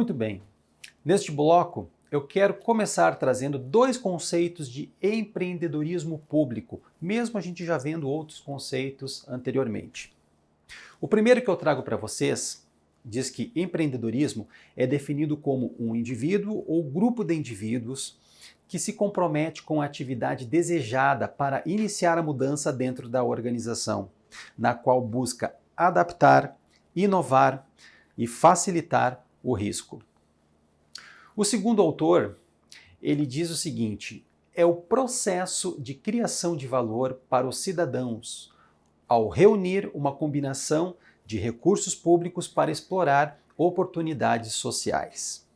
Muito bem. Neste bloco, eu quero começar trazendo dois conceitos de empreendedorismo público, mesmo a gente já vendo outros conceitos anteriormente. O primeiro que eu trago para vocês diz que empreendedorismo é definido como um indivíduo ou grupo de indivíduos que se compromete com a atividade desejada para iniciar a mudança dentro da organização, na qual busca adaptar, inovar e facilitar o risco. O segundo autor, ele diz o seguinte: é o processo de criação de valor para os cidadãos, ao reunir uma combinação de recursos públicos para explorar oportunidades sociais.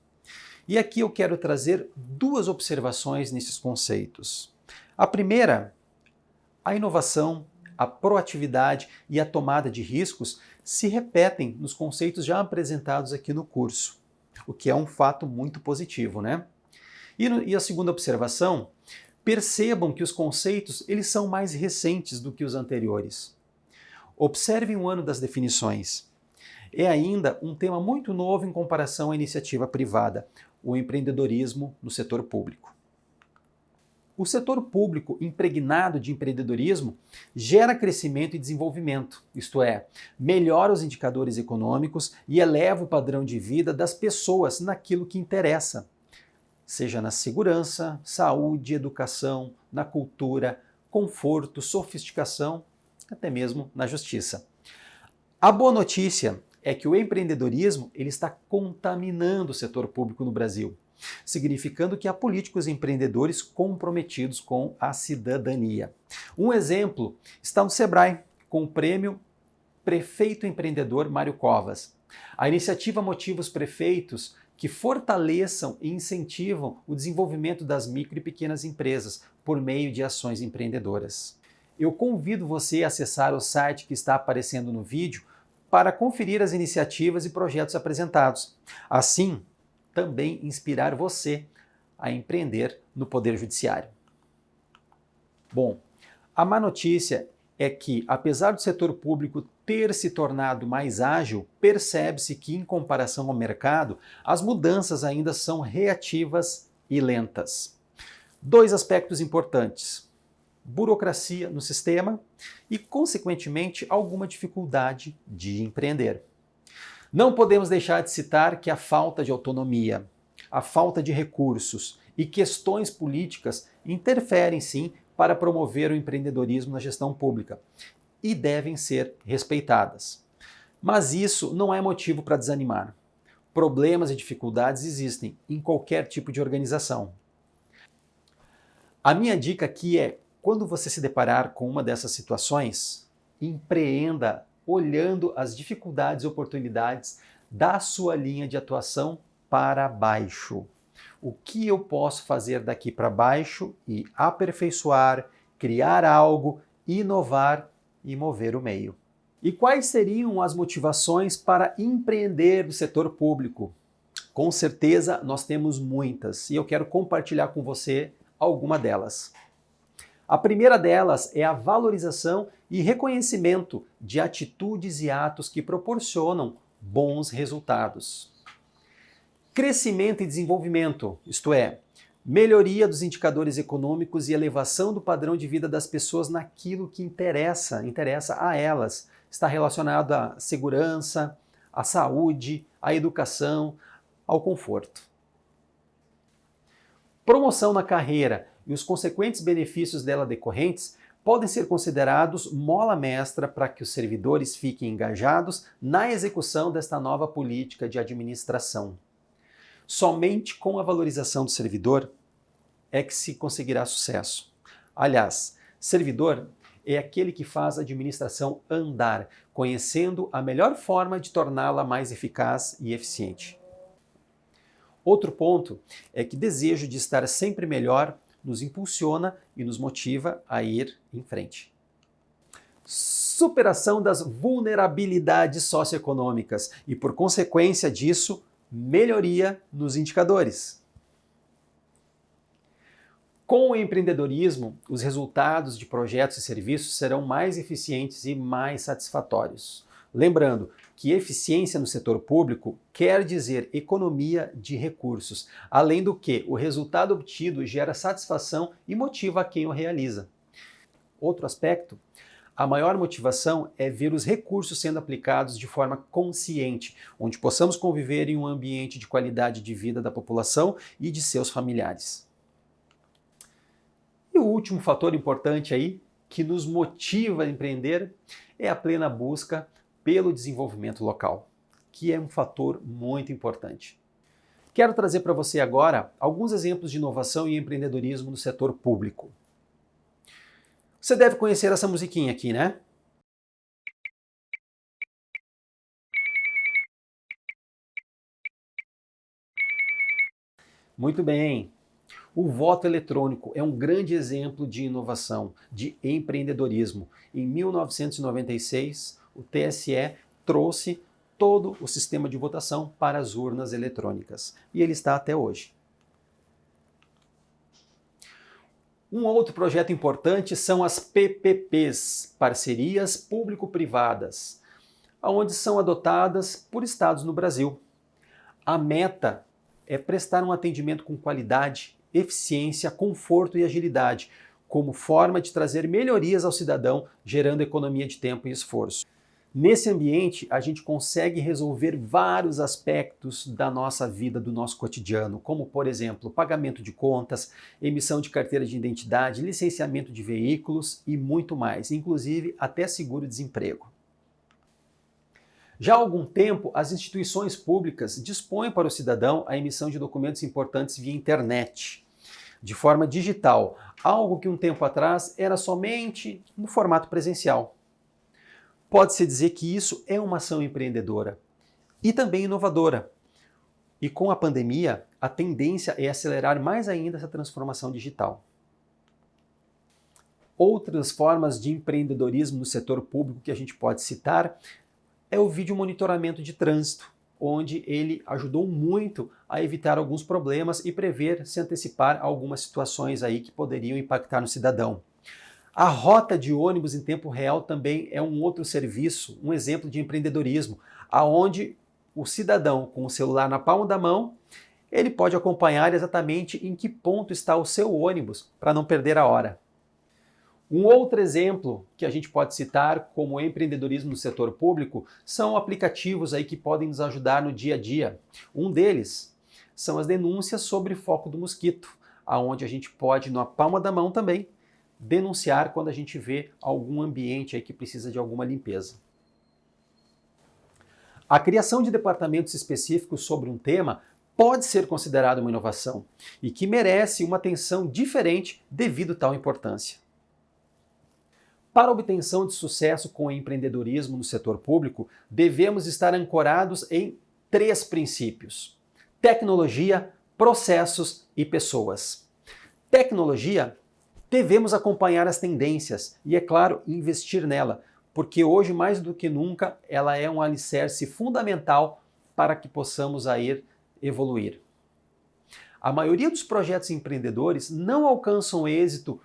E aqui eu quero trazer duas observações nesses conceitos. A primeira, a inovação, a proatividade e a tomada de riscos se repetem nos conceitos já apresentados aqui no curso, o que é um fato muito positivo, né? E a segunda observação, percebam que os conceitos eles são mais recentes do que os anteriores. Observem o ano das definições. É ainda um tema muito novo em comparação à iniciativa privada, o empreendedorismo no setor público. O setor público impregnado de empreendedorismo gera crescimento e desenvolvimento, isto é, melhora os indicadores econômicos e eleva o padrão de vida das pessoas naquilo que interessa, seja na segurança, saúde, educação, na cultura, conforto, sofisticação, até mesmo na justiça. A boa notícia é que o empreendedorismo ele está contaminando o setor público no Brasil, significando que há políticos e empreendedores comprometidos com a cidadania. Um exemplo está no Sebrae, com o prêmio Prefeito Empreendedor Mário Covas. A iniciativa motiva os prefeitos que fortaleçam e incentivam o desenvolvimento das micro e pequenas empresas por meio de ações empreendedoras. Eu convido você a acessar o site que está aparecendo no vídeo para conferir as iniciativas e projetos apresentados. Assim, também inspirar você a empreender no Poder Judiciário. Bom, a má notícia é que, apesar do setor público ter se tornado mais ágil, percebe-se que, em comparação ao mercado, as mudanças ainda são reativas e lentas. Dois aspectos importantes: burocracia no sistema e, consequentemente, alguma dificuldade de empreender. Não podemos deixar de citar que a falta de autonomia, a falta de recursos e questões políticas interferem sim para promover o empreendedorismo na gestão pública e devem ser respeitadas. Mas isso não é motivo para desanimar. Problemas e dificuldades existem em qualquer tipo de organização. A minha dica aqui é: quando você se deparar com uma dessas situações, empreenda olhando as dificuldades e oportunidades da sua linha de atuação para baixo. O que eu posso fazer daqui para baixo e aperfeiçoar, criar algo, inovar e mover o meio. E quais seriam as motivações para empreender no setor público? Com certeza nós temos muitas e eu quero compartilhar com você alguma delas. A primeira delas é a valorização e reconhecimento de atitudes e atos que proporcionam bons resultados. Crescimento e desenvolvimento, isto é, melhoria dos indicadores econômicos e elevação do padrão de vida das pessoas naquilo que interessa a elas. Está relacionado à segurança, à saúde, à educação, ao conforto. Promoção na carreira e os consequentes benefícios dela decorrentes podem ser considerados mola mestra para que os servidores fiquem engajados na execução desta nova política de administração. Somente com a valorização do servidor é que se conseguirá sucesso. Aliás, servidor é aquele que faz a administração andar, conhecendo a melhor forma de torná-la mais eficaz e eficiente. Outro ponto é que desejo de estar sempre melhor nos impulsiona e nos motiva a ir em frente. Superação das vulnerabilidades socioeconômicas e, por consequência disso, melhoria nos indicadores. Com o empreendedorismo, os resultados de projetos e serviços serão mais eficientes e mais satisfatórios. Lembrando que eficiência no setor público quer dizer economia de recursos, além do que o resultado obtido gera satisfação e motiva quem o realiza. Outro aspecto, a maior motivação é ver os recursos sendo aplicados de forma consciente, onde possamos conviver em um ambiente de qualidade de vida da população e de seus familiares. E o último fator importante aí, que nos motiva a empreender, é a plena busca pelo desenvolvimento local, que é um fator muito importante. Quero trazer para você agora alguns exemplos de inovação e empreendedorismo no setor público. Você deve conhecer essa musiquinha aqui, né? Muito bem. O voto eletrônico é um grande exemplo de inovação, de empreendedorismo. Em 1996, o TSE trouxe todo o sistema de votação para as urnas eletrônicas. E ele está até hoje. Um outro projeto importante são as PPPs, parcerias público-privadas, onde são adotadas por estados no Brasil. A meta é prestar um atendimento com qualidade, eficiência, conforto e agilidade, como forma de trazer melhorias ao cidadão, gerando economia de tempo e esforço. Nesse ambiente, a gente consegue resolver vários aspectos da nossa vida, do nosso cotidiano, como, por exemplo, pagamento de contas, emissão de carteira de identidade, licenciamento de veículos e muito mais, inclusive até seguro-desemprego. Já há algum tempo, as instituições públicas dispõem para o cidadão a emissão de documentos importantes via internet, de forma digital, algo que um tempo atrás era somente no formato presencial. Pode-se dizer que isso é uma ação empreendedora e também inovadora. E com a pandemia, a tendência é acelerar mais ainda essa transformação digital. Outras formas de empreendedorismo no setor público que a gente pode citar é o vídeo monitoramento de trânsito, onde ele ajudou muito a evitar alguns problemas e prever, se antecipar algumas situações aí que poderiam impactar no cidadão. A rota de ônibus em tempo real também é um outro serviço, um exemplo de empreendedorismo, aonde o cidadão com o celular na palma da mão, ele pode acompanhar exatamente em que ponto está o seu ônibus para não perder a hora. Um outro exemplo que a gente pode citar como empreendedorismo no setor público são aplicativos aí que podem nos ajudar no dia a dia. Um deles são as denúncias sobre foco do mosquito, aonde a gente pode, na palma da mão também, denunciar quando a gente vê algum ambiente aí que precisa de alguma limpeza. A criação de departamentos específicos sobre um tema pode ser considerada uma inovação e que merece uma atenção diferente devido a tal importância. Para a obtenção de sucesso com o empreendedorismo no setor público, devemos estar ancorados em 3 princípios: tecnologia, processos e pessoas. Tecnologia, devemos acompanhar as tendências e, é claro, investir nela, porque hoje, mais do que nunca, ela é um alicerce fundamental para que possamos aí evoluir. A maioria dos projetos empreendedores não alcançam êxito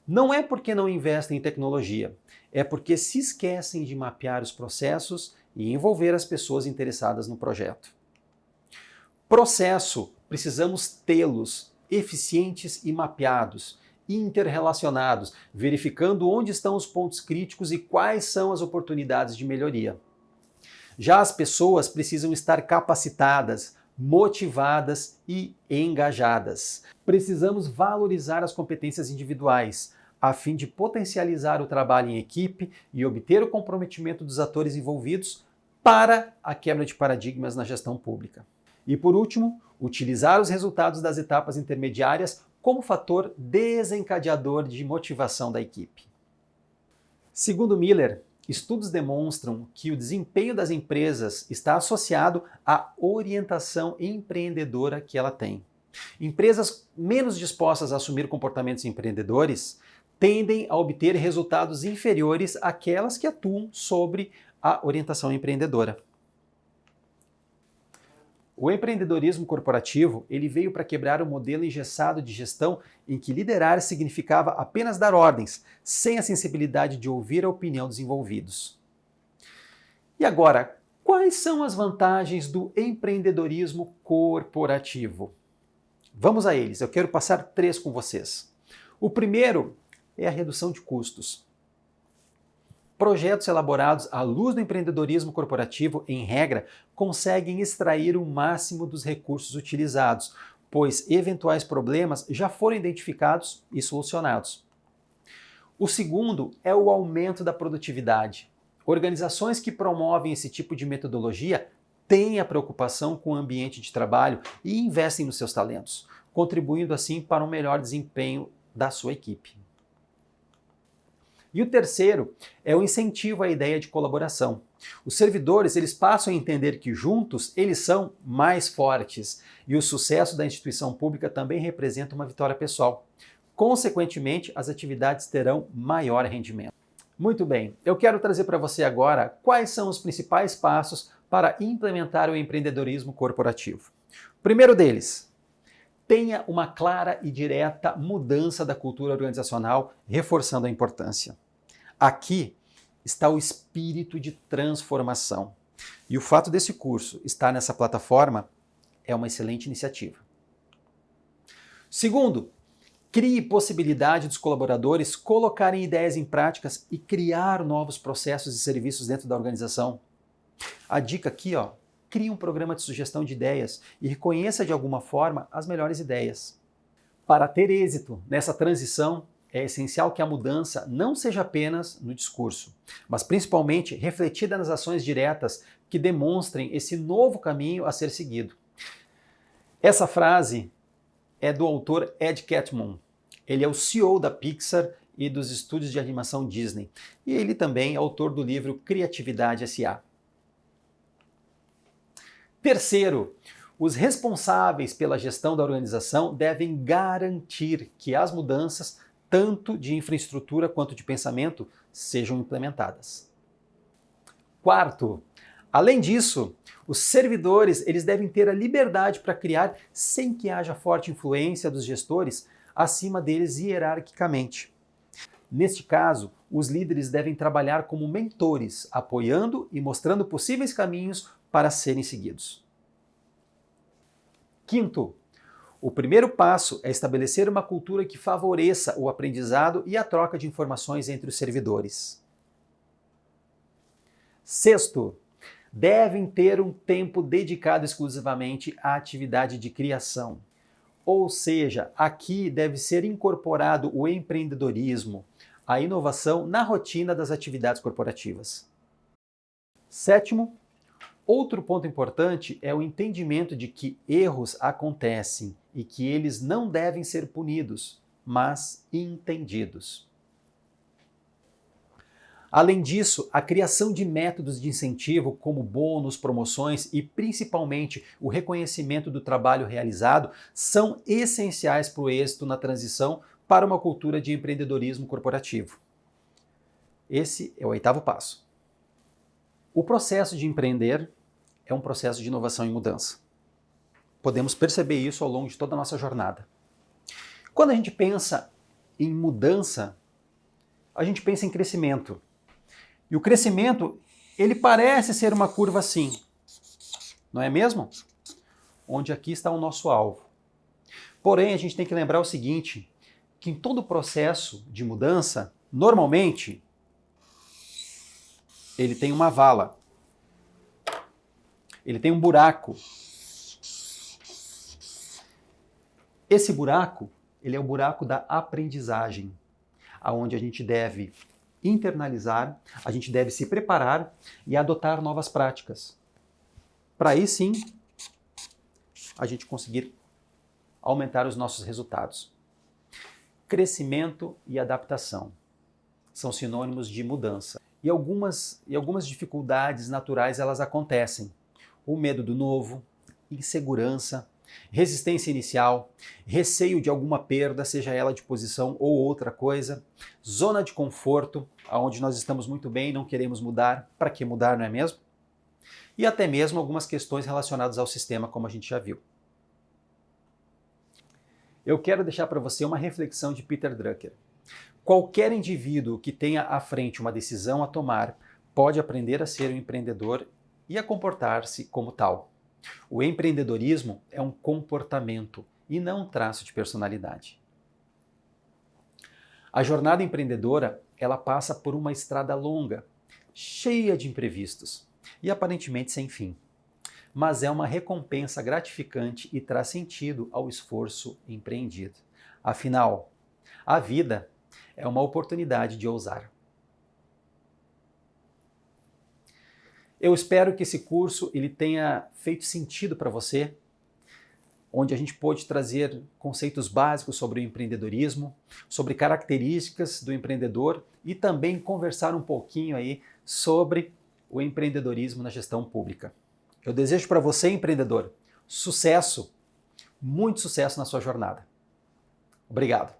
não é porque não investem em tecnologia, é porque se esquecem de mapear os processos e envolver as pessoas interessadas no projeto. Processo, precisamos tê-los eficientes e mapeados, interrelacionados, verificando onde estão os pontos críticos e quais são as oportunidades de melhoria. Já as pessoas precisam estar capacitadas, motivadas e engajadas. Precisamos valorizar as competências individuais, a fim de potencializar o trabalho em equipe e obter o comprometimento dos atores envolvidos para a quebra de paradigmas na gestão pública. E por último, utilizar os resultados das etapas intermediárias como fator desencadeador de motivação da equipe. Segundo Miller, estudos demonstram que o desempenho das empresas está associado à orientação empreendedora que ela tem. Empresas menos dispostas a assumir comportamentos empreendedores tendem a obter resultados inferiores àquelas que atuam sobre a orientação empreendedora. O empreendedorismo corporativo, ele veio para quebrar o modelo engessado de gestão em que liderar significava apenas dar ordens, sem a sensibilidade de ouvir a opinião dos envolvidos. E agora, quais são as vantagens do empreendedorismo corporativo? Vamos a eles, eu quero passar 3 com vocês. O primeiro é a redução de custos. Projetos elaborados à luz do empreendedorismo corporativo, em regra, conseguem extrair o máximo dos recursos utilizados, pois eventuais problemas já foram identificados e solucionados. O segundo é o aumento da produtividade. Organizações que promovem esse tipo de metodologia têm a preocupação com o ambiente de trabalho e investem nos seus talentos, contribuindo assim para um melhor desempenho da sua equipe. E o terceiro é o incentivo à ideia de colaboração. Os servidores eles passam a entender que juntos eles são mais fortes e o sucesso da instituição pública também representa uma vitória pessoal. Consequentemente, as atividades terão maior rendimento. Muito bem, eu quero trazer para você agora quais são os principais passos para implementar o empreendedorismo corporativo. O primeiro deles, tenha uma clara e direta mudança da cultura organizacional, reforçando a importância. Aqui está o espírito de transformação. E o fato desse curso estar nessa plataforma é uma excelente iniciativa. Segundo, crie possibilidade dos colaboradores colocarem ideias em práticas e criar novos processos e serviços dentro da organização. A dica aqui, crie um programa de sugestão de ideias e reconheça de alguma forma as melhores ideias. Para ter êxito nessa transição, é essencial que a mudança não seja apenas no discurso, mas principalmente refletida nas ações diretas que demonstrem esse novo caminho a ser seguido. Essa frase é do autor Ed Catmull. Ele é o CEO da Pixar e dos estúdios de animação Disney. E ele também é autor do livro Criatividade S.A. Terceiro, os responsáveis pela gestão da organização devem garantir que as mudanças, tanto de infraestrutura quanto de pensamento, sejam implementadas. Quarto, além disso, os servidores eles devem ter a liberdade para criar sem que haja forte influência dos gestores acima deles hierarquicamente. Neste caso, os líderes devem trabalhar como mentores, apoiando e mostrando possíveis caminhos para serem seguidos. Quinto, o primeiro passo é estabelecer uma cultura que favoreça o aprendizado e a troca de informações entre os servidores. Sexto, devem ter um tempo dedicado exclusivamente à atividade de criação. Ou seja, aqui deve ser incorporado o empreendedorismo, a inovação na rotina das atividades corporativas. Sétimo, outro ponto importante é o entendimento de que erros acontecem e que eles não devem ser punidos, mas entendidos. Além disso, a criação de métodos de incentivo como bônus, promoções e principalmente o reconhecimento do trabalho realizado são essenciais para o êxito na transição para uma cultura de empreendedorismo corporativo. Esse é o 8º passo. O processo de empreender é um processo de inovação e mudança. Podemos perceber isso ao longo de toda a nossa jornada. Quando a gente pensa em mudança, a gente pensa em crescimento. E o crescimento, ele parece ser uma curva assim, não é mesmo? Onde aqui está o nosso alvo. Porém, a gente tem que lembrar o seguinte, que em todo processo de mudança, normalmente, ele tem uma vala. Ele tem um buraco. Esse buraco, ele é o buraco da aprendizagem, aonde a gente deve internalizar, a gente deve se preparar e adotar novas práticas. Para aí sim, a gente conseguir aumentar os nossos resultados. Crescimento e adaptação são sinônimos de mudança. E algumas dificuldades naturais elas acontecem. O medo do novo, insegurança, resistência inicial, receio de alguma perda, seja ela de posição ou outra coisa, zona de conforto, onde nós estamos muito bem e não queremos mudar. Para que mudar, não é mesmo? E até mesmo algumas questões relacionadas ao sistema, como a gente já viu. Eu quero deixar para você uma reflexão de Peter Drucker. Qualquer indivíduo que tenha à frente uma decisão a tomar pode aprender a ser um empreendedor e a comportar-se como tal. O empreendedorismo é um comportamento e não um traço de personalidade. A jornada empreendedora, ela passa por uma estrada longa, cheia de imprevistos e aparentemente sem fim. Mas é uma recompensa gratificante e traz sentido ao esforço empreendido. Afinal, a vida é uma oportunidade de ousar. Eu espero que esse curso ele tenha feito sentido para você, onde a gente pôde trazer conceitos básicos sobre o empreendedorismo, sobre características do empreendedor e também conversar um pouquinho aí sobre o empreendedorismo na gestão pública. Eu desejo para você, empreendedor, sucesso, muito sucesso na sua jornada. Obrigado.